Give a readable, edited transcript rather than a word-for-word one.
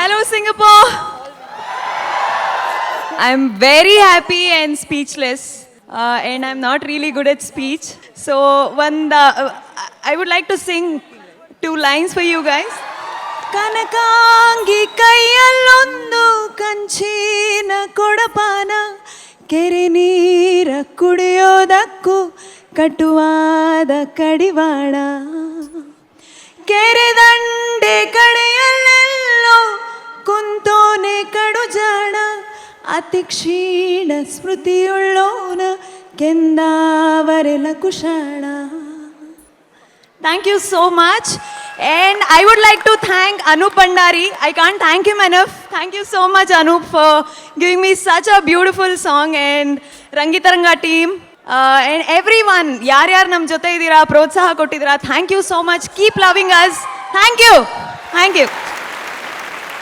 Hello, Singapore. I'm very happy and speechless. And I'm not really good at speech. So, I would like to sing 2 lines for you guys. ಕನಕಾಂಗಿ ಕೈಯಲ್ಲೊಂದು ಕಂಚಿನ ಕೊಡಪಾನ ಕೆರೆ ನೀರ ಕುಡಿಯೋದಕ್ಕೂ ಕಟುವಾದ ಕಡಿವಾಣ ಕೆರೆ ದಂಡೆ ಕಡೆಯಲ್ಲೆಲ್ಲೋ ಕುಂತೋನೆ ಕಡು ಜಾಣ ಅತಿ ಕ್ಷೀಣ ಸ್ಮೃತಿಯುಳ್ಳೋನ ಕೆಂದಾವರೆಲ Kushana. Thank you so much. And I would like to thank Anup Bhandari. I can't thank him enough. Thank you so much, Anup, for giving me such a beautiful song. And Rangitaranga team. And everyone, yaar nam jote idira, protsaha kottidira. Thank you so much. Keep loving us. Thank you. Thank you.